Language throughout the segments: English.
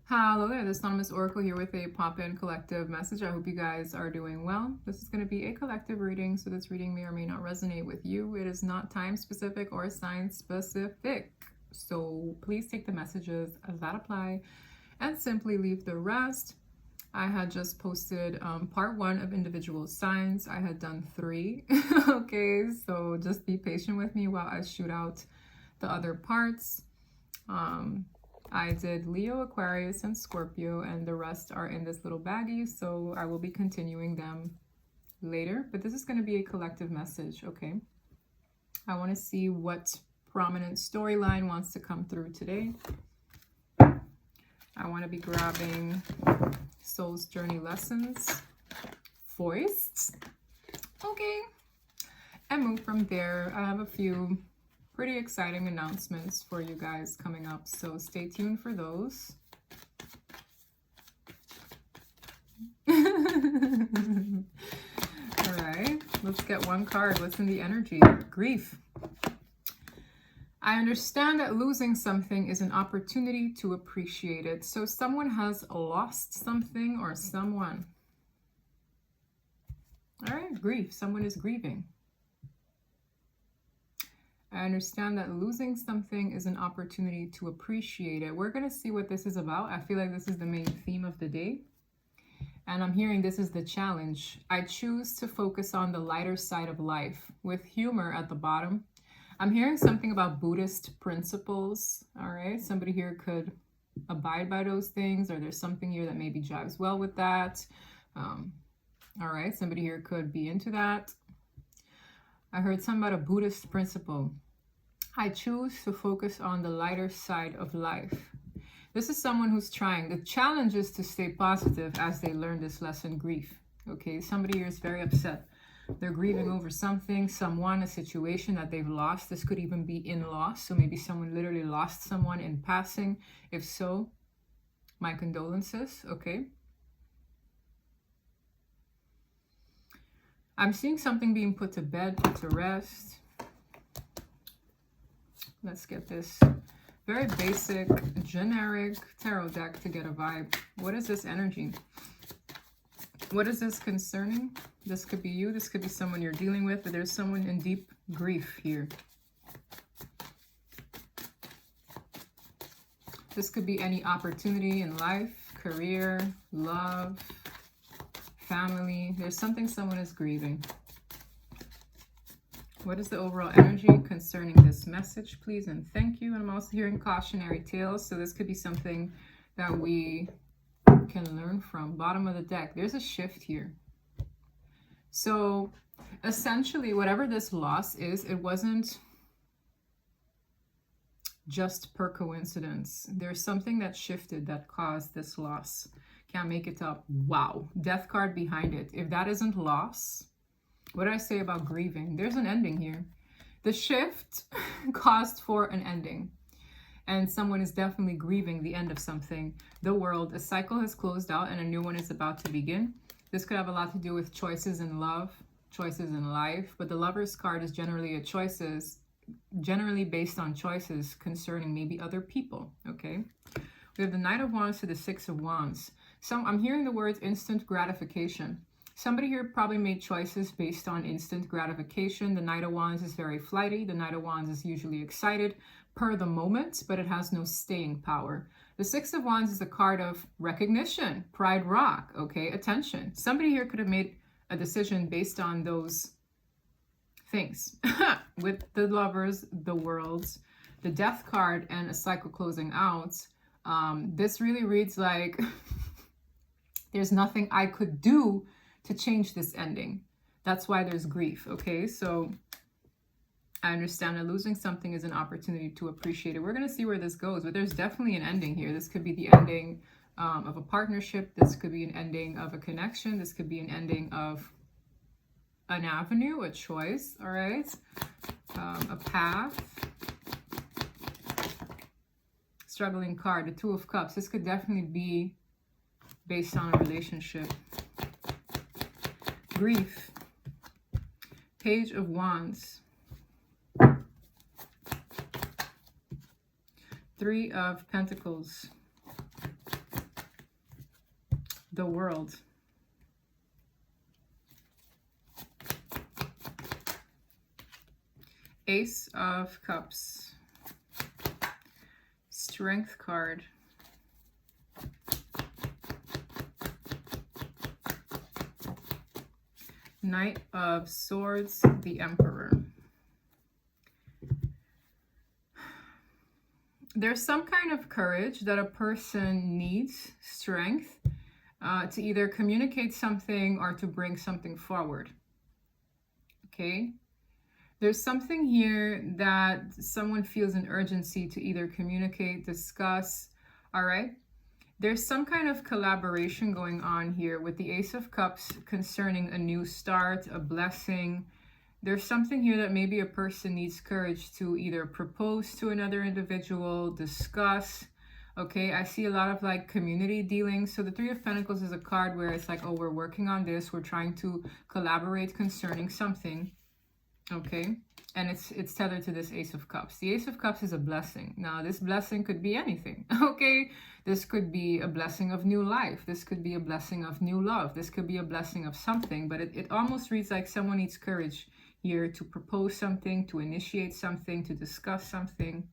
Hello there, this Anonymous Oracle here with a pop-in collective message. I hope you guys are doing well. This is going to be a collective reading, so this reading may or may not resonate with you. It is not time specific or sign specific. So please take the messages that apply and simply leave the rest. I had just posted part 1 of individual signs. I had done 3. Okay, so just be patient with me while I shoot out the other parts. I did Leo, Aquarius, and Scorpio, and the rest are in this little baggie, so I will be continuing them later. But this is going to be a collective message, okay? I want to see what prominent storyline wants to come through today. I want to be grabbing Soul's Journey Lessons, Foist, okay? And move from there. I have a few pretty exciting announcements for you guys coming up, so stay tuned for those. All right, let's get one card. What's in the energy? Grief. I understand that losing something is an opportunity to appreciate it. So someone has lost something or someone. All right, grief. Someone is grieving. I understand that losing something is an opportunity to appreciate it. We're going to see what this is about. I feel like this is the main theme of the day. And I'm hearing this is the challenge. I choose to focus on the lighter side of life with humor at the bottom. I'm hearing something about Buddhist principles. All right. Somebody here could abide by those things, or there's something here that maybe jives well with that. All right. Somebody here could be into that. I heard something about a Buddhist principle. I choose to focus on the lighter side of life. This is someone who's trying. The challenge is to stay positive as they learn this lesson, grief. Okay, somebody here is very upset. They're grieving over something, someone, a situation that they've lost. This could even be in loss. So maybe someone literally lost someone in passing. If so, my condolences, okay? I'm seeing something being put to bed, put to rest. Let's get this very basic, generic tarot deck to get a vibe. What is this energy? What is this concerning? This could be you. This could be someone you're dealing with, but there's someone in deep grief here. This could be any opportunity in life, career, love, family. There's something someone is grieving. What is the overall energy concerning this message, please and thank you? And I'm also hearing cautionary tales, so this could be something that we can learn from. Bottom of the deck, there's a shift here. So essentially, whatever this loss is, it wasn't just per coincidence. There's something that shifted that caused this loss. Can't make it up. Wow. Death card behind it. If that isn't loss, what did I say about grieving? There's an ending here. The shift caused for an ending. And someone is definitely grieving the end of something. The world, a cycle has closed out and a new one is about to begin. This could have a lot to do with choices in love, choices in life. But the Lover's card is generally generally based on choices concerning maybe other people, okay? We have the Knight of Wands to the Six of Wands. I'm hearing the words instant gratification. Somebody here probably made choices based on instant gratification. The Knight of Wands is very flighty. The Knight of Wands is usually excited per the moment, but it has no staying power. The Six of Wands is a card of recognition, pride rock, okay, attention. Somebody here could have made a decision based on those things. With the Lovers, the Worlds, the Death card, and a cycle closing out. This really reads like there's nothing I could do to change this ending. That's why there's grief, okay? So I understand that losing something is an opportunity to appreciate it. We're going to see where this goes, but there's definitely an ending here. This could be the ending of a partnership. This could be an ending of a connection. This could be an ending of an avenue, a choice, all right? A path. Struggling card, the Two of Cups. This could definitely be based on a relationship. Grief. Page of Wands. Three of Pentacles. The World. Ace of Cups. Strength card. Knight of Swords, the Emperor. There's some kind of courage that a person needs, strength, to either communicate something or to bring something forward. Okay? There's something here that someone feels an urgency to either communicate, discuss, all right? There's some kind of collaboration going on here with the Ace of Cups concerning a new start, a blessing. There's something here that maybe a person needs courage to either propose to another individual, discuss. Okay, I see a lot of like community dealings. So the Three of Pentacles is a card where it's like, oh, we're working on this. We're trying to collaborate concerning something. Okay, and it's tethered to this Ace of Cups. The Ace of Cups is a blessing. Now, this blessing could be anything. Okay, this could be a blessing of new life. This could be a blessing of new love. This could be a blessing of something, but it almost reads like someone needs courage here to propose something, to initiate something, to discuss something.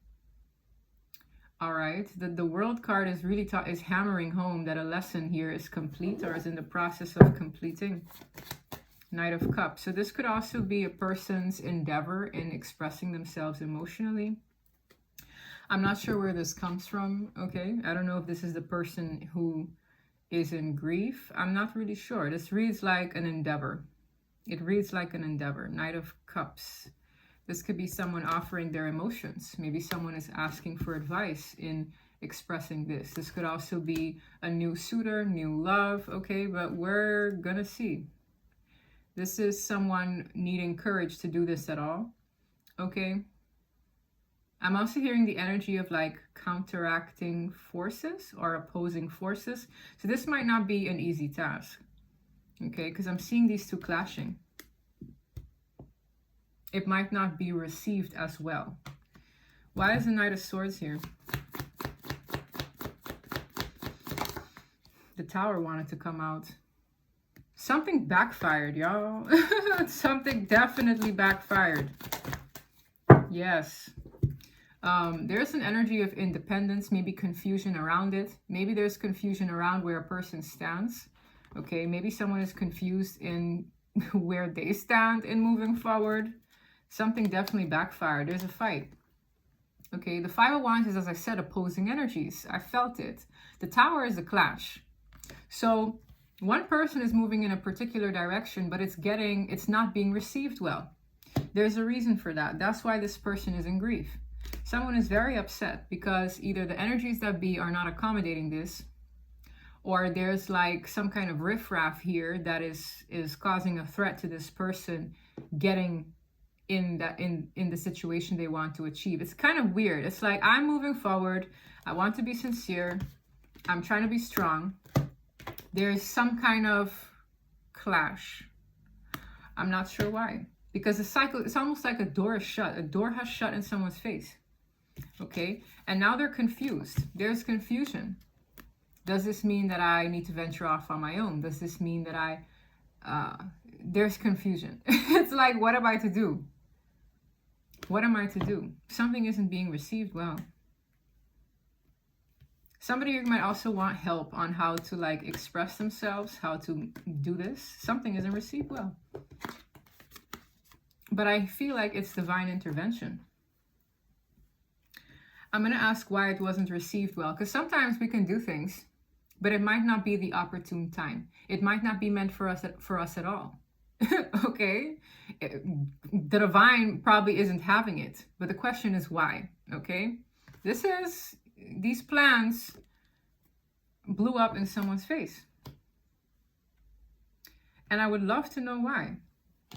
All right, the World card is really is hammering home that a lesson here is complete or is in the process of completing. Knight of Cups. So this could also be a person's endeavor in expressing themselves emotionally. I'm not sure where this comes from, okay? I don't know if this is the person who is in grief. I'm not really sure. This reads like an endeavor. It reads like an endeavor. Knight of Cups. This could be someone offering their emotions. Maybe someone is asking for advice in expressing this. This could also be a new suitor, new love, okay? But we're gonna see. This is someone needing courage to do this at all, okay? I'm also hearing the energy of like counteracting forces or opposing forces. So this might not be an easy task, okay? Because I'm seeing these two clashing. It might not be received as well. Why is the Knight of Swords here? The Tower wanted to come out. Something backfired, y'all. Something definitely backfired. Yes. There's an energy of independence, maybe confusion around it. Maybe there's confusion around where a person stands. Okay, maybe someone is confused in where they stand in moving forward. Something definitely backfired. There's a fight. Okay, the Five of Wands is, as I said, opposing energies. I felt it. The Tower is a clash. So one person is moving in a particular direction, but it's not being received well. There's a reason for that. That's why this person is in grief. Someone is very upset because either the energies that be are not accommodating this, or there's like some kind of riffraff here that is causing a threat to this person getting in the situation they want to achieve. It's kind of weird. It's like, I'm moving forward. I want to be sincere. I'm trying to be strong. There's some kind of clash. I'm not sure why. Because the cycle, it's almost like a door is shut. A door has shut in someone's face. Okay? And now they're confused. There's confusion. Does this mean that I need to venture off on my own? Does this mean that there's confusion? It's like, what am I to do? What am I to do? Something isn't being received well. Somebody might also want help on how to like express themselves, how to do this. Something isn't received well. But I feel like it's divine intervention. I'm going to ask why it wasn't received well. Because sometimes we can do things, but it might not be the opportune time. It might not be meant for us at all. Okay? The divine probably isn't having it. But the question is why? Okay? These plans blew up in someone's face. And I would love to know why.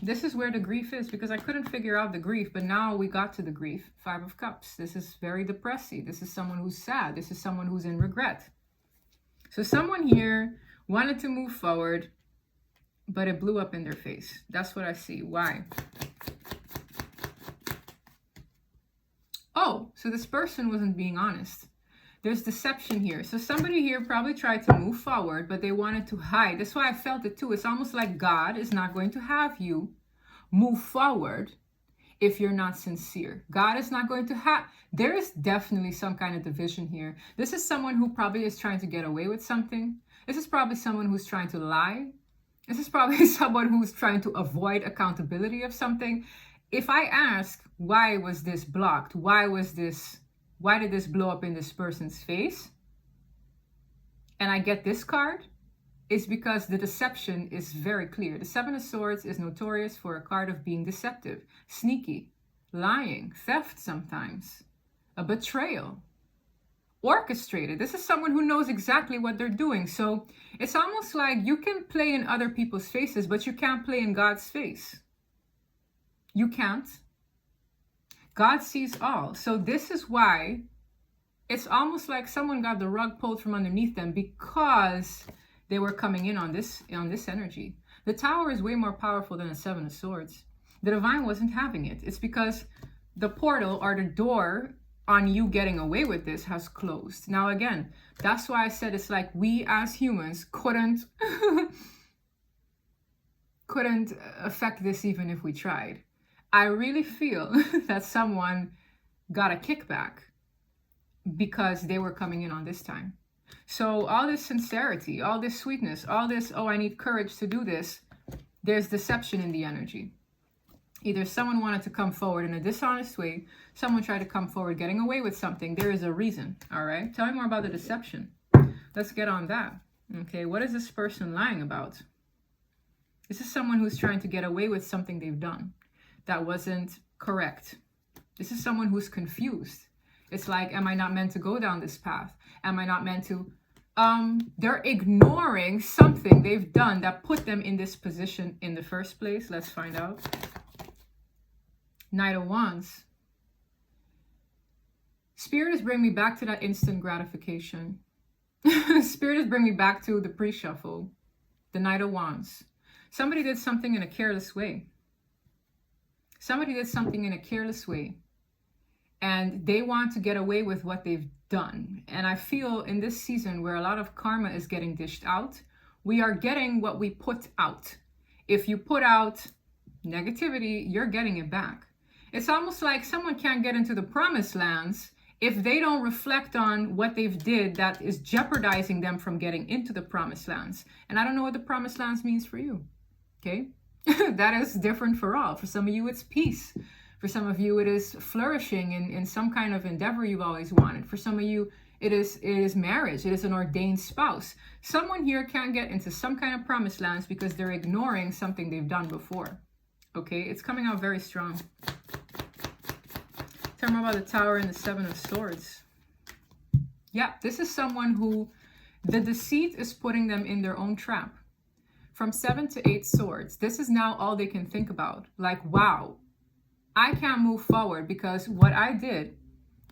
This is where the grief is, because I couldn't figure out the grief, but now we got to the grief. Five of Cups. This is very depressing. This is someone who's sad. This is someone who's in regret. So someone here wanted to move forward, but it blew up in their face. That's what I see. Why? Oh, so this person wasn't being honest. There's deception here. So somebody here probably tried to move forward, but they wanted to hide. That's why I felt it too. It's almost like God is not going to have you move forward if you're not sincere. God is not going to have, there is definitely some kind of division here. This is someone who probably is trying to get away with something. This is probably someone who's trying to lie. This is probably someone who's trying to avoid accountability of something. If I ask, why was this blocked? Why did this blow up in this person's face? And I get this card, it's because the deception is very clear. The Seven of Swords is notorious for a card of being deceptive, sneaky, lying, theft sometimes, a betrayal, orchestrated. This is someone who knows exactly what they're doing. So it's almost like you can play in other people's faces, but you can't play in God's face. You can't. God sees all. So this is why it's almost like someone got the rug pulled from underneath them because they were coming in on this energy. The Tower is way more powerful than the Seven of Swords. The Divine wasn't having it. It's because the portal or the door on you getting away with this has closed. Now again, that's why I said it's like we as humans couldn't affect this even if we tried. I really feel that someone got a kickback because they were coming in on this time. So all this sincerity, all this sweetness, all this, oh, I need courage to do this, there's deception in the energy. Either someone wanted to come forward in a dishonest way, someone tried to come forward getting away with something. There is a reason, all right? Tell me more about the deception. Let's get on that. Okay, what is this person lying about? This is someone who's trying to get away with something they've done that wasn't correct. This is someone who's confused. It's like, am I not meant to go down this path? Am I not meant to? They're ignoring something they've done that put them in this position in the first place. Let's find out. Knight of Wands. Spirit is bringing me back to that instant gratification. Spirit is bringing me back to the pre-shuffle. The Knight of Wands. Somebody did something in a careless way. Somebody did something in a careless way. And they want to get away with what they've done. And I feel in this season where a lot of karma is getting dished out, we are getting what we put out. If you put out negativity, you're getting it back. It's almost like someone can't get into the promised lands if they don't reflect on what they've did that is jeopardizing them from getting into the promised lands. And I don't know what the promised lands means for you. Okay? That is different for all. For some of you, it's peace. For some of you, it is flourishing in some kind of endeavor you've always wanted. For some of you, it is marriage. It is an ordained spouse. Someone here can't get into some kind of promised lands because they're ignoring something they've done before. Okay, it's coming out very strong. Tell me about the Tower and the Seven of Swords. Yeah, this is someone who the deceit is putting them in their own trap. From 7 to 8 swords, this is now all they can think about. Like, wow, I can't move forward because what I did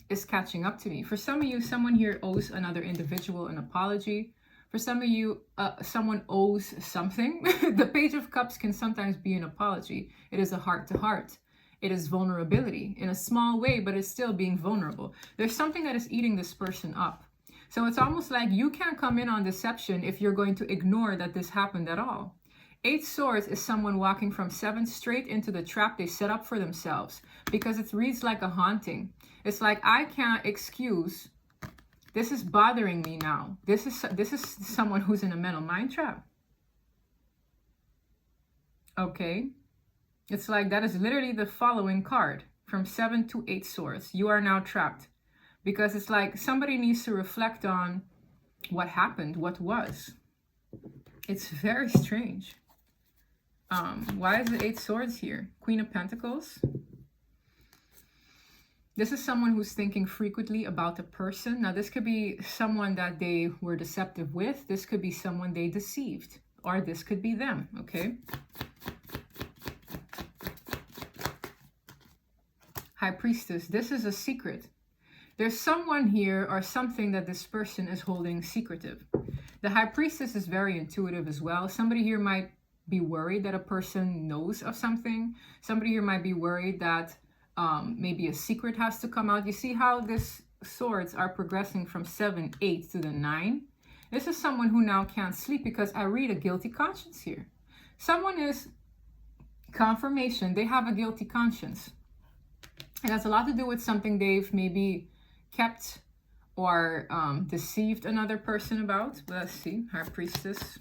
is catching up to me. For some of you, someone here owes another individual an apology. For some of you, someone owes something. The Page of Cups can sometimes be an apology. It is a heart-to-heart. It is vulnerability in a small way, but it's still being vulnerable. There's something that is eating this person up. So it's almost like you can't come in on deception if you're going to ignore that this happened at all. 8 swords is someone walking from 7 straight into the trap they set up for themselves because it reads like a haunting. It's like, I can't excuse. This is bothering me now. This is someone who's in a mental mind trap. Okay. It's like that is literally the following card from 7 to 8 swords. You are now trapped because it's like somebody needs to reflect on what happened, what was. It's very strange. Why is the 8 swords here? Queen of Pentacles. This is someone who's thinking frequently about a person. Now, this could be someone that they were deceptive with. This could be someone they deceived. Or this could be them, okay? High Priestess. This is a secret. There's someone here or something that this person is holding secretive. The High Priestess is very intuitive as well. Somebody here might be worried that a person knows of something. Somebody here might be worried that maybe a secret has to come out. You see how this Swords are progressing from 7, 8 to the 9. This is someone who now can't sleep because I read a guilty conscience here. Someone is confirmation. They have a guilty conscience. It has a lot to do with something they've maybe kept or deceived another person about. Let's see. High Priestess.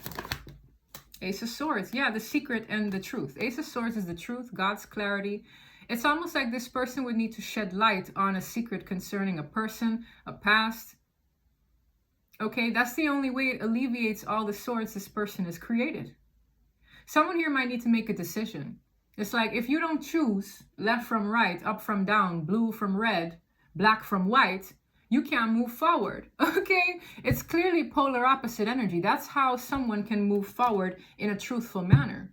Ace of Swords. Yeah, the secret and the truth. Ace of Swords is the truth, God's clarity. It's almost like this person would need to shed light on a secret concerning a person, a past. Okay, that's the only way it alleviates all the swords this person has created. Someone here might need to make a decision. It's like if you don't choose left from right, up from down, blue from red, black from white, you can't move forward. Okay, it's clearly polar opposite energy. That's how someone can move forward in a truthful manner.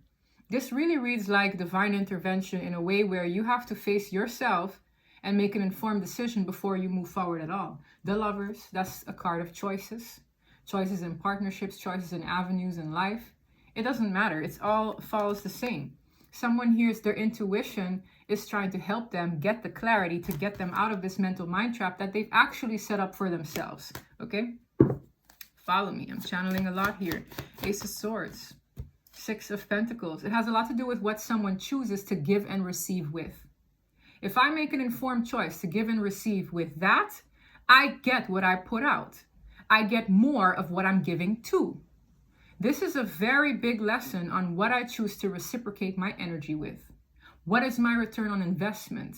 This really reads like divine intervention in a way where you have to face yourself and make an informed decision before you move forward at all. The Lovers, that's a card of choices. Choices in partnerships, choices in avenues in life. It doesn't matter. It's all follows the same. Someone hears their intuition is trying to help them get the clarity to get them out of this mental mind trap that they've actually set up for themselves. Okay? Follow me. I'm channeling a lot here. Ace of Swords. 6 of Pentacles. It has a lot to do with what someone chooses to give and receive with. If I make an informed choice to give and receive with that, I get what I put out. I get more of what I'm giving to. This is a very big lesson on what I choose to reciprocate my energy with. What is my return on investment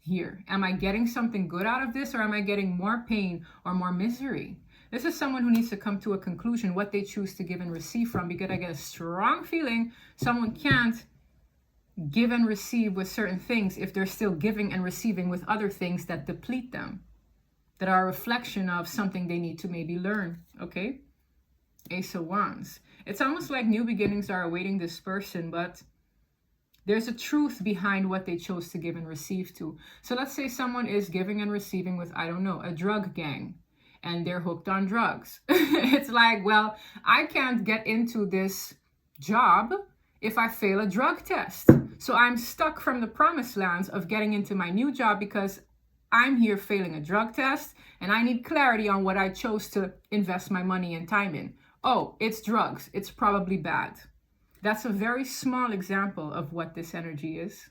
here? Am I getting something good out of this, or am I getting more pain or more misery? This is someone who needs to come to a conclusion what they choose to give and receive from, because I get a strong feeling someone can't give and receive with certain things if they're still giving and receiving with other things that deplete them, that are a reflection of something they need to maybe learn. Okay? Ace of Wands. It's almost like new beginnings are awaiting this person, but there's a truth behind what they chose to give and receive to. So let's say someone is giving and receiving with, I don't know, a drug gang, and they're hooked on drugs. It's like, well, I can't get into this job if I fail a drug test. So I'm stuck from the promised lands of getting into my new job because I'm here failing a drug test, and I need clarity on what I chose to invest my money and time in. Oh, it's drugs. It's probably bad. That's a very small example of what this energy is.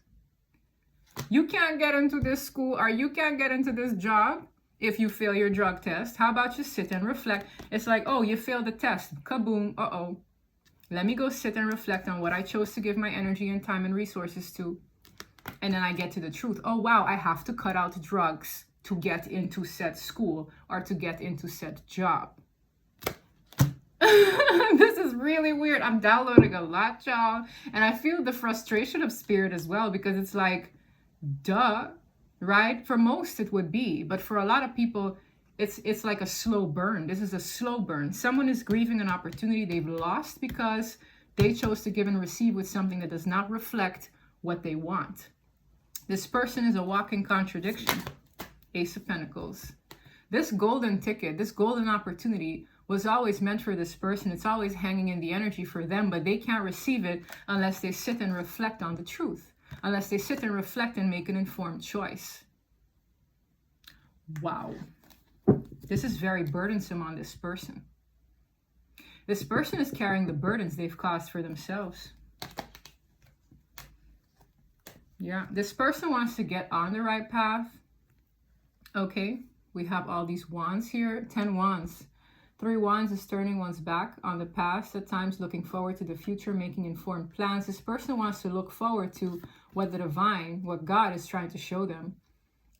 You can't get into this school, or you can't get into this job if you fail your drug test. How about you sit and reflect? It's like, oh, you failed the test. Kaboom. Uh-oh. Let me go sit and reflect on what I chose to give my energy and time and resources to. And then I get to the truth. Oh, wow, I have to cut out drugs to get into said school or to get into said job. This is really weird. I'm downloading a lot, y'all. And I feel the frustration of spirit as well, because it's like, duh, right? For most it would be, but for a lot of people, it's like a slow burn. This is a slow burn. Someone is grieving an opportunity they've lost because they chose to give and receive with something that does not reflect what they want. This person is a walking contradiction. Ace of Pentacles. This golden ticket, this golden opportunity was always meant for this person. It's always hanging in the energy for them, but they can't receive it unless they sit and reflect on the truth, unless they sit and reflect and make an informed choice. Wow. This is very burdensome on this person. This person is carrying the burdens they've caused for themselves. Yeah, this person wants to get on the right path. Okay, we have all these wands here. 10 wands. 3 wands is turning one's back on the past, at times looking forward to the future, making informed plans. This person wants to look forward to what the divine, what God is trying to show them.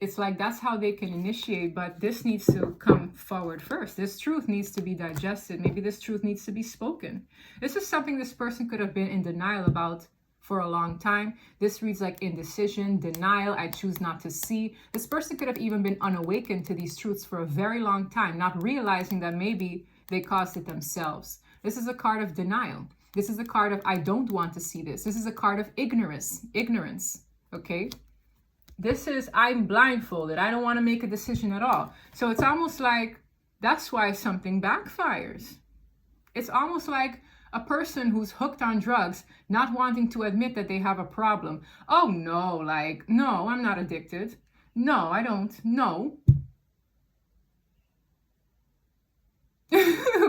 It's like that's how they can initiate, but this needs to come forward first. This truth needs to be digested. Maybe this truth needs to be spoken. This is something this person could have been in denial about for a long time. This reads like indecision, denial, I choose not to see. This person could have even been unawakened to these truths for a very long time, not realizing that maybe they caused it themselves. This is a card of denial. This is a card of I don't want to see this. This is a card of ignorance, okay? This is I'm blindfolded. I don't want to make a decision at all. So it's almost like that's why something backfires. It's almost like a person who's hooked on drugs, not wanting to admit that they have a problem. Oh no, like, no, I'm not addicted. No, I don't. No.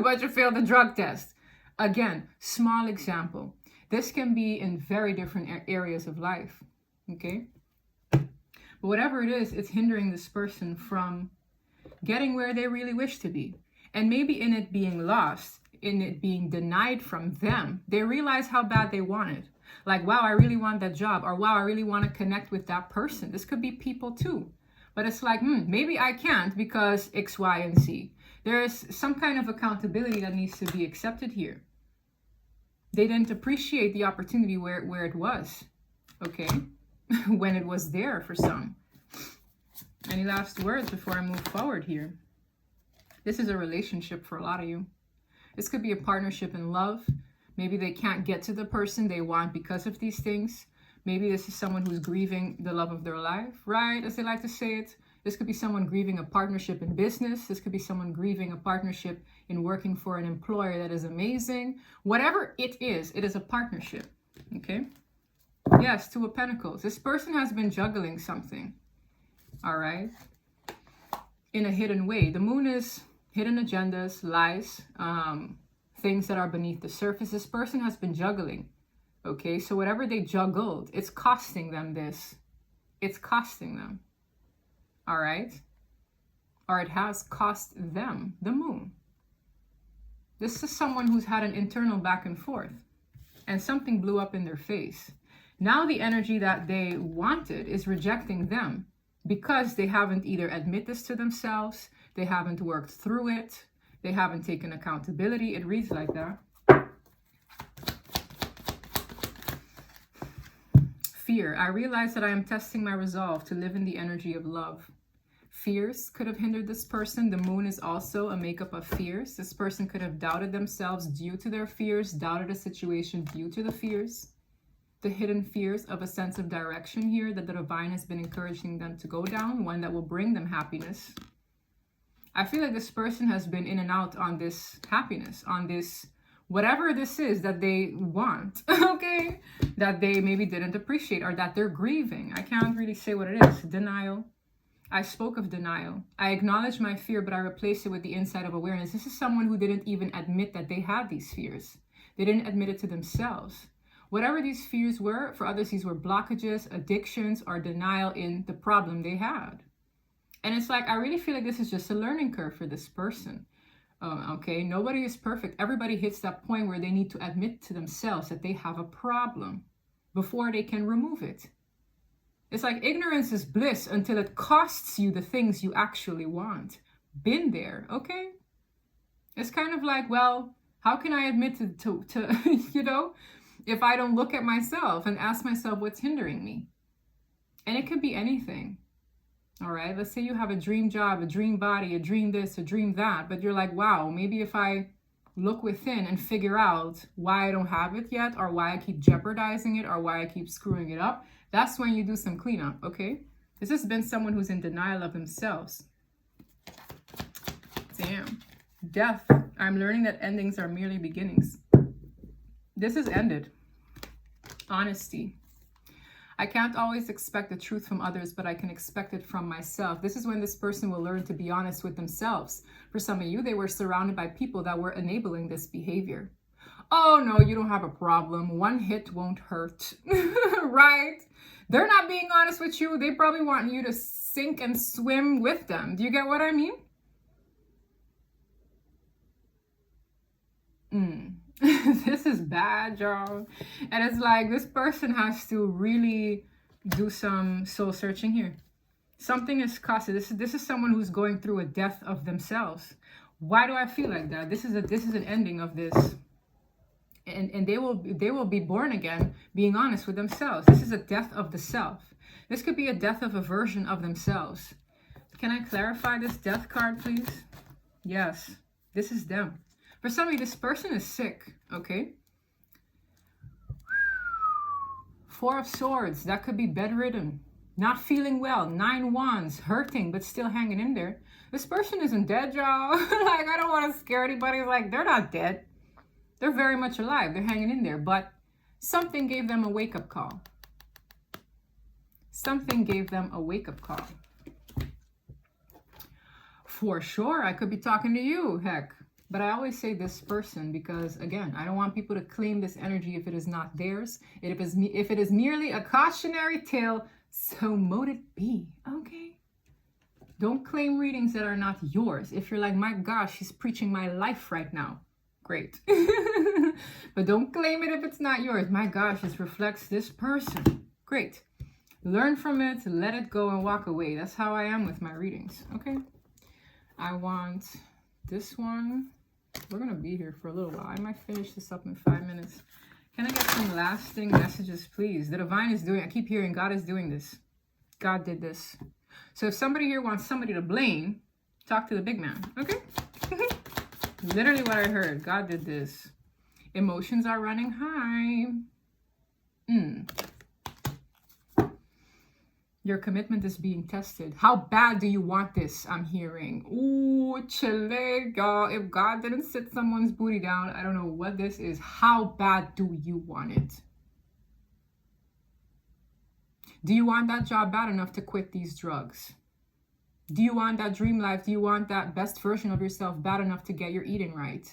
but you failed the drug test. Again, small example. This can be in very different areas of life, okay? But whatever it is, it's hindering this person from getting where they really wish to be. And maybe in it being lost, in it being denied from them, they realize how bad they want it. Like, wow, I really want that job, or wow, I really want to connect with that person. This could be people too. But it's like, maybe I can't because X, Y, and Z. There's some kind of accountability that needs to be accepted here. They didn't appreciate the opportunity where it was, okay? When it was there for some. Any last words before I move forward here? This is a relationship for a lot of you. This could be a partnership in love. Maybe they can't get to the person they want because of these things. Maybe this is someone who's grieving the love of their life, right? As they like to say it. This could be someone grieving a partnership in business. This could be someone grieving a partnership in working for an employer that is amazing. Whatever it is a partnership, okay? Yes, Two of Pentacles. This person has been juggling something, all right? In a hidden way. The moon is hidden agendas, lies, things that are beneath the surface. This person has been juggling, okay? So whatever they juggled, it's costing them this. It's costing them. All right? Or it has cost them, the moon. This is someone who's had an internal back and forth and something blew up in their face. Now the energy that they wanted is rejecting them because they haven't either admit this to themselves, they haven't worked through it, they haven't taken accountability. It reads like that. Fear. I realize that I am testing my resolve to live in the energy of love. Fears could have hindered this person. The moon is also a makeup of fears. This person could have doubted themselves due to their fears, doubted a situation due to the fears. The hidden fears of a sense of direction here that the divine has been encouraging them to go down, one that will bring them happiness. I feel like this person has been in and out on this happiness, on this whatever this is that they want, okay? That they maybe didn't appreciate or that they're grieving. I can't really say what it is. Denial. I spoke of denial. I acknowledge my fear, but I replaced it with the insight of awareness. This is someone who didn't even admit that they had these fears. They didn't admit it to themselves. Whatever these fears were, for others, these were blockages, addictions, or denial in the problem they had. And it's like, I really feel like this is just a learning curve for this person. Okay, nobody is perfect. Everybody hits that point where they need to admit to themselves that they have a problem before they can remove it. It's like ignorance is bliss until it costs you the things you actually want. Been there, okay? It's kind of like, well, how can I admit to you know, if I don't look at myself and ask myself what's hindering me? And it could be anything. All right, let's say you have a dream job, a dream body, a dream this, a dream that, but you're like, wow, maybe if I look within and figure out why I don't have it yet, or why I keep jeopardizing it, or why I keep screwing it up, that's when you do some cleanup, okay? This has been someone who's in denial of themselves. Damn. Death. I'm learning that endings are merely beginnings. This is ended. Honesty. I can't always expect the truth from others, but I can expect it from myself. This is when this person will learn to be honest with themselves. For some of you, they were surrounded by people that were enabling this behavior. Oh, no, you don't have a problem. One hit won't hurt, right? They're not being honest with you. They probably want you to sink and swim with them. Do you get what I mean? This is bad, y'all. And it's like this person has to really do some soul searching here. Something is costed. This is someone who's going through a death of themselves. Why do I feel like that? This is an ending of this. And they will be born again, being honest with themselves. This is a death of the self. This could be a death of a version of themselves. Can I clarify this death card, please? Yes, this is them. For some of you, this person is sick, okay? Four of Swords, that could be bedridden, not feeling well. 9 Wands, hurting, but still hanging in there. This person isn't dead, y'all. Like, I don't want to scare anybody. Like, they're not dead. They're very much alive. They're hanging in there, but something gave them a wake-up call. Something gave them a wake-up call. For sure, I could be talking to you, heck. But I always say this person because, again, I don't want people to claim this energy if it is not theirs. If it is merely a cautionary tale, so mote it be, okay? Don't claim readings that are not yours. If you're like, my gosh, she's preaching my life right now. Great. But don't claim it if it's not yours. My gosh, this reflects this person. Great. Learn from it, let it go, and walk away. That's how I am with my readings, okay? I want this one. We're going to be here for a little while. I might finish this up in 5 minutes. Can I get some lasting messages, please? The divine is doing, I keep hearing God is doing this. God did this. So if somebody here wants somebody to blame, talk to the big man, okay? Literally what I heard. God did this. Emotions are running high. Your commitment is being tested. How bad do you want this? I'm hearing. Ooh, chile, y'all. If God didn't sit someone's booty down, I don't know what this is. How bad do you want it? Do you want that job bad enough to quit these drugs? Do you want that dream life? Do you want that best version of yourself bad enough to get your eating right?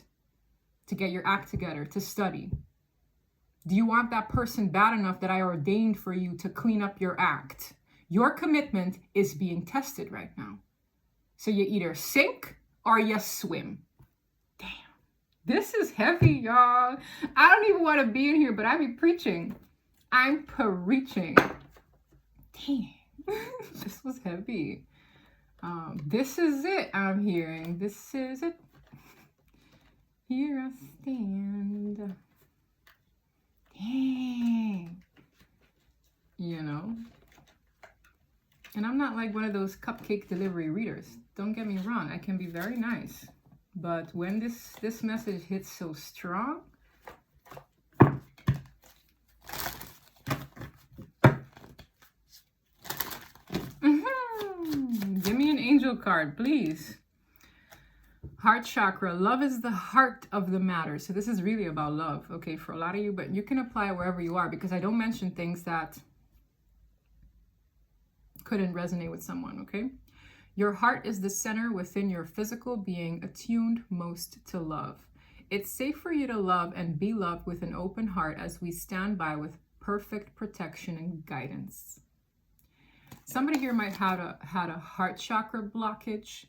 To get your act together, to study? Do you want that person bad enough that I ordained for you to clean up your act? Your commitment is being tested right now. So you either sink or you swim. Damn. This is heavy, y'all. I don't even want to be in here, but I be preaching. I'm preaching. Dang. This was heavy. This is it, I'm hearing. This is it. Here I stand. Dang. You know? And I'm not like one of those cupcake delivery readers. Don't get me wrong. I can be very nice. But when this message hits so strong, give me an angel card, please. Heart chakra. Love is the heart of the matter. So this is really about love, okay, for a lot of you. But you can apply it wherever you are, because I don't mention things that couldn't resonate with someone, okay? Your heart is the center within your physical being, attuned most to love. It's safe for you to love and be loved with an open heart as we stand by with perfect protection and guidance. Somebody here might have had a heart chakra blockage,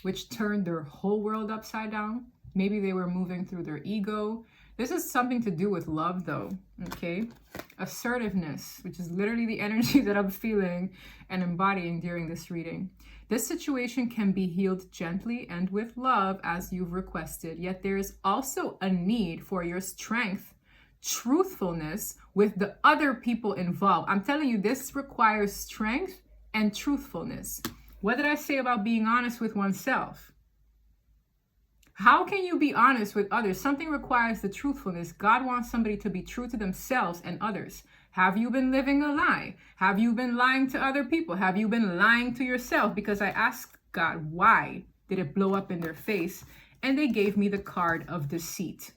which turned their whole world upside down. Maybe they were moving through their ego. This is something to do with love, though, okay? Assertiveness, which is literally the energy that I'm feeling and embodying during this reading. This situation can be healed gently and with love as you've requested, yet there is also a need for your strength, truthfulness with the other people involved. I'm telling you, this requires strength and truthfulness. What did I say about being honest with oneself? How can you be honest with others? Something requires the truthfulness. God wants somebody to be true to themselves and others. Have you been living a lie? Have you been lying to other people? Have you been lying to yourself? Because I asked God, why did it blow up in their face? And they gave me the card of deceit.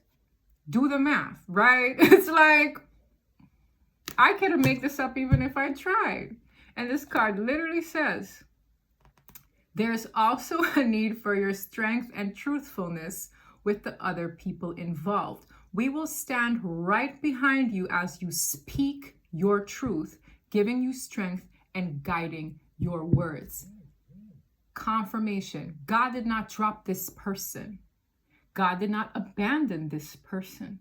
Do the math, right? It's like, I couldn't make this up even if I tried. And this card literally says, there's also a need for your strength and truthfulness with the other people involved. We will stand right behind you as you speak your truth, giving you strength and guiding your words. Confirmation. God did not drop this person. God did not abandon this person.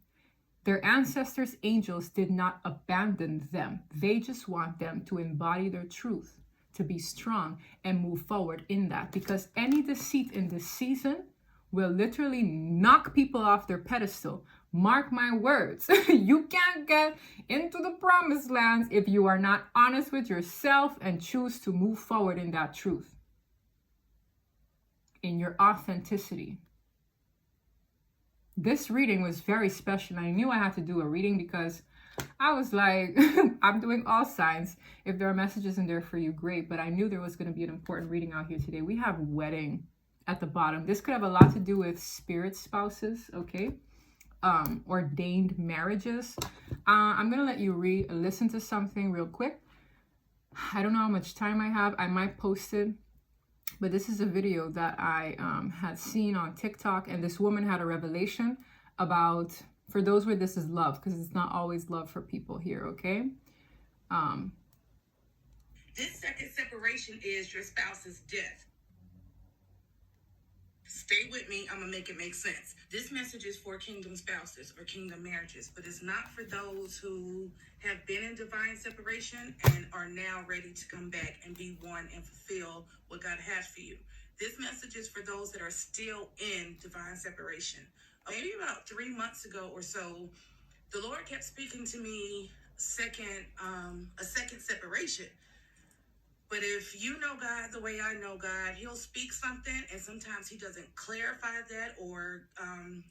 Their ancestors' angels did not abandon them. They just want them to embody their truth, to be strong and move forward in that, because any deceit in this season will literally knock people off their pedestal. Mark my words. You can't get into the promised lands if you are not honest with yourself and choose to move forward in that truth, in your authenticity. This reading was very special. I knew I had to do a reading because I was like, I'm doing all signs. If there are messages in there for you, great. But I knew there was going to be an important reading out here today. We have wedding at the bottom. This could have a lot to do with spirit spouses, okay? Ordained marriages. I'm going to let you listen to something real quick. I don't know how much time I have. I might post it But this is a video that I had seen on TikTok, and this woman had a revelation about, for those where this is love, because it's not always love for people here, okay? This second separation is your spouse's death. Stay with me. I'm going to make it make sense. This message is for kingdom spouses or kingdom marriages, but it's not for those who have been in divine separation and are now ready to come back and be one and fulfill what God has for you. This message is for those that are still in divine separation. Maybe about 3 months ago or so, the Lord kept speaking to me a second separation. But if you know God the way I know God, he'll speak something, and sometimes he doesn't clarify that or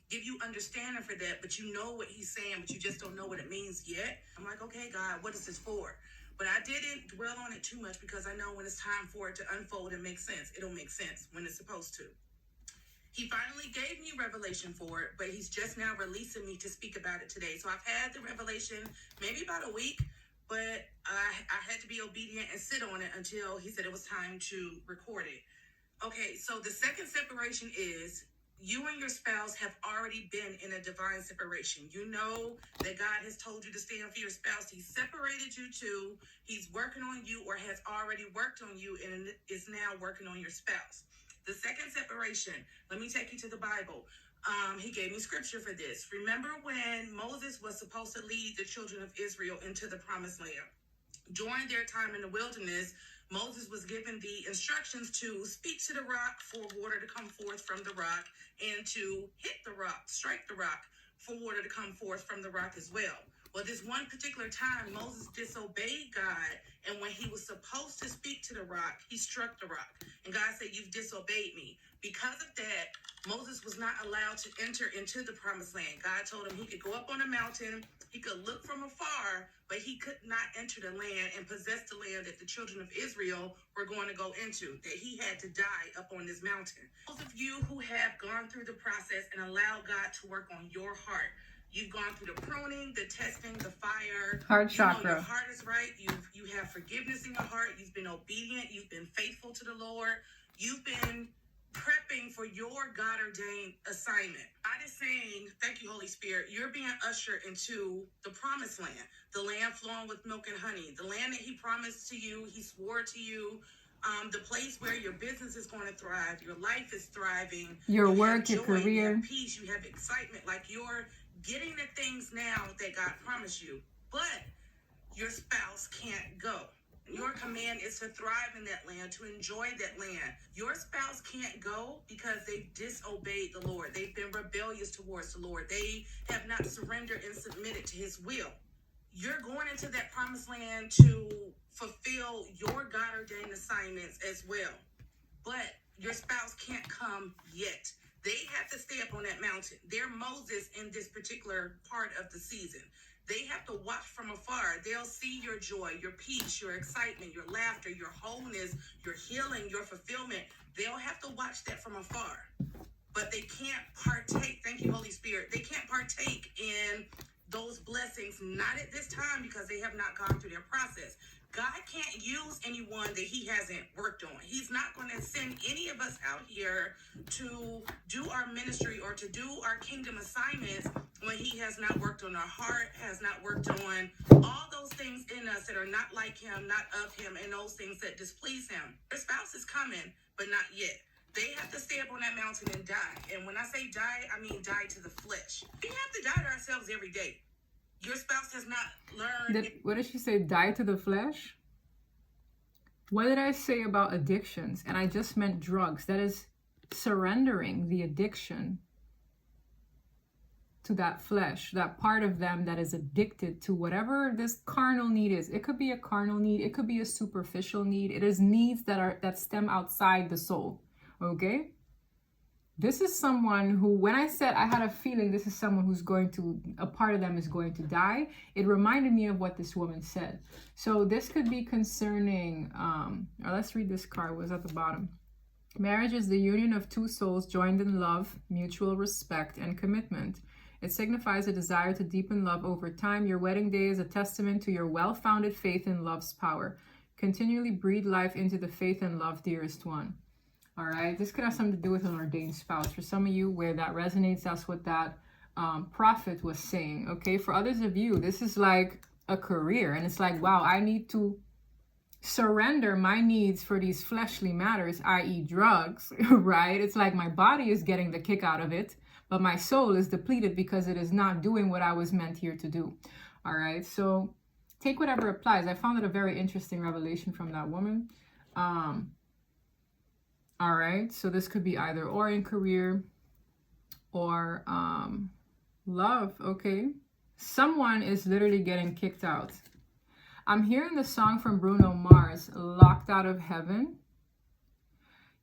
give you understanding for that, but you know what he's saying, but you just don't know what it means yet. I'm like, okay, God, what is this for? But I didn't dwell on it too much because I know when it's time for it to unfold and make sense, it'll make sense when it's supposed to. He finally gave me revelation for it, but he's just now releasing me to speak about it today. So I've had the revelation maybe about a week, but I had to be obedient and sit on it until he said it was time to record it. Okay, so the second separation is you and your spouse have already been in a divine separation. You know that God has told you to stand for your spouse. He separated you two. He's working on you or has already worked on you and is now working on your spouse. The second separation, let me take you to the Bible. He gave me scripture for this. Remember when Moses was supposed to lead the children of Israel into the promised land? During their time in the wilderness, Moses was given the instructions to speak to the rock for water to come forth from the rock and to hit the rock, strike the rock for water to come forth from the rock as well. Well, this one particular time, Moses disobeyed God, and when he was supposed to speak to the rock, he struck the rock. And God said, "You've disobeyed me." Because of that, Moses was not allowed to enter into the promised land. God told him he could go up on a mountain, he could look from afar, but he could not enter the land and possess the land that the children of Israel were going to go into, that he had to die up on this mountain. Those of you who have gone through the process and allowed God to work on your heart, you've gone through the pruning, the testing, the fire. Heart chakra. You know your heart is right. You have forgiveness in your heart. You've been obedient. You've been faithful to the Lord. You've been prepping for your God-ordained assignment. God is saying, thank you, Holy Spirit, you're being ushered into the promised land, the land flowing with milk and honey, the land that he promised to you, he swore to you, the place where your business is going to thrive, your life is thriving, your work, your career, you have peace, you have excitement, like you're getting the things now that God promised you, but your spouse can't go. Your command is to thrive in that land, to enjoy that land. Your spouse can't go because they've disobeyed the Lord. They've been rebellious towards the Lord. They have not surrendered and submitted to his will. You're going into that promised land to fulfill your God-ordained assignments as well. But your spouse can't come yet. They have to stay up on that mountain. They're Moses in this particular part of the season. They have to watch from afar. They'll see your joy, your peace, your excitement, your laughter, your wholeness, your healing, your fulfillment. They'll have to watch that from afar. But they can't partake. Thank you, Holy Spirit. They can't partake in those blessings, not at this time because they have not gone through their process. God can't use anyone that he hasn't worked on. He's not going to send any of us out here to do our ministry or to do our kingdom assignments when he has not worked on our heart, has not worked on all those things in us that are not like him, not of him, and those things that displease him. Their spouse is coming, but not yet. They have to stay up on that mountain and die. And when I say die, I mean die to the flesh. We have to die to ourselves every day. Your spouse has not learned. What did she say? Die to the flesh? What did I say about addictions? And I just meant drugs. That is surrendering the addiction to that flesh, that part of them that is addicted to whatever this carnal need is. It could be a carnal need. It could be a superficial need. It is needs that stem outside the soul. Okay? This is someone who, when I said I had a feeling this is someone who's a part of them is going to die, it reminded me of what this woman said. So this could be concerning, let's read this card, it was at the bottom. Marriage is the union of two souls joined in love, mutual respect, and commitment. It signifies a desire to deepen love over time. Your wedding day is a testament to your well-founded faith in love's power. Continually breathe life into the faith and love, dearest one. All right, this could have something to do with an ordained spouse. For some of you, where that resonates, that's what that prophet was saying. Okay, for others of you, this is like a career, and it's like, wow, I need to surrender my needs for these fleshly matters, i.e. drugs, right? It's like my body is getting the kick out of it, but my soul is depleted because it is not doing what I was meant here to do. All right, so take whatever applies. I found it a very interesting revelation from that woman. All right, so this could be either or in career or love. Okay, someone is literally getting kicked out. I'm hearing the song from Bruno Mars, Locked Out of Heaven.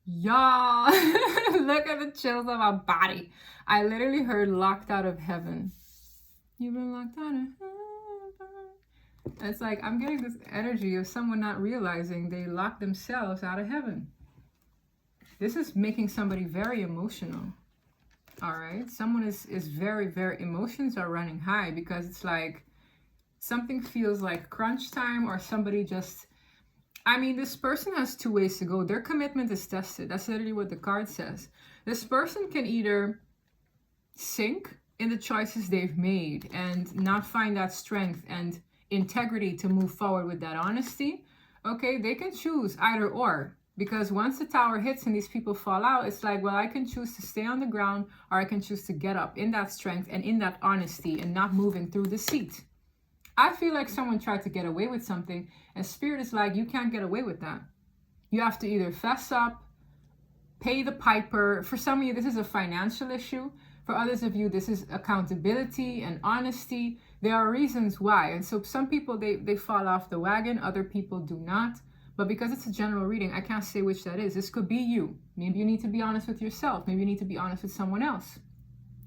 Y'all, look at the chills of my body. I literally heard Locked Out of Heaven. You've been locked out of heaven. It's like, I'm getting this energy of someone not realizing they locked themselves out of heaven. This is making somebody very emotional. All right, someone is very, very, emotions are running high because it's like, something feels like crunch time, or somebody just, I mean, this person has two ways to go. Their commitment is tested. That's literally what the card says. This person can either sink in the choices they've made and not find that strength and integrity to move forward with that honesty. Okay, they can choose either or, because once the tower hits and these people fall out, it's like, well, I can choose to stay on the ground, or I can choose to get up in that strength and in that honesty and not moving through deceit. I feel like someone tried to get away with something, and Spirit is like, you can't get away with that. You have to either fess up, pay the piper. For some of you, this is a financial issue. For others of you, this is accountability and honesty. There are reasons why. And so some people, they fall off the wagon. Other people do not. But because it's a general reading, I can't say which that is. This could be you. Maybe you need to be honest with yourself. Maybe you need to be honest with someone else.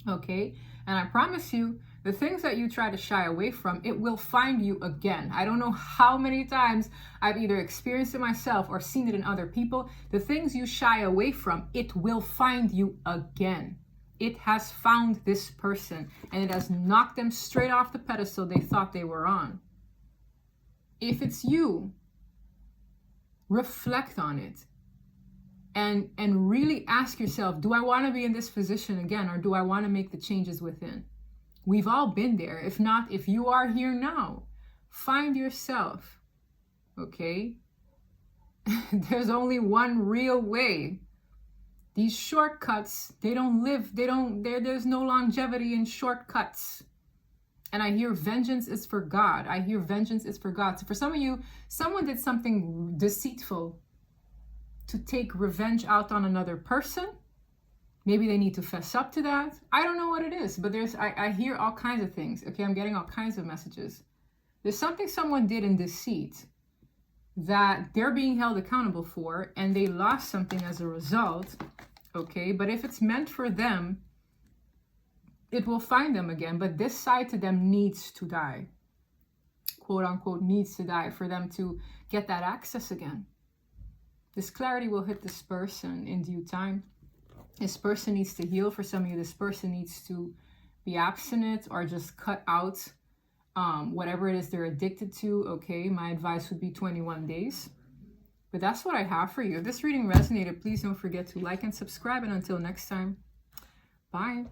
Okay? And I promise you, the things that you try to shy away from, it will find you again. I don't know how many times I've either experienced it myself or seen it in other people. The things you shy away from, it will find you again. It has found this person, and it has knocked them straight off the pedestal they thought they were on. If it's you, reflect on it and really ask yourself, do I want to be in this position again, or do I want to make the changes within? We've all been there. If not, if you are here now, find yourself, okay? There's only one real way. These shortcuts, there's no longevity in shortcuts. And I hear vengeance is for God. I hear vengeance is for God. So for some of you, someone did something deceitful to take revenge out on another person. Maybe they need to fess up to that. I don't know what it is, but I hear all kinds of things. Okay, I'm getting all kinds of messages. There's something someone did in deceit that they're being held accountable for, and they lost something as a result. Okay, but if it's meant for them, it will find them again. But this side to them needs to die. Quote unquote, needs to die for them to get that access again. This clarity will hit this person in due time. This person needs to heal. For some of you, this person needs to be abstinent or just cut out whatever it is they're addicted to. Okay, my advice would be 21 days. But that's what I have for you. If this reading resonated, please don't forget to like and subscribe. And until next time, bye.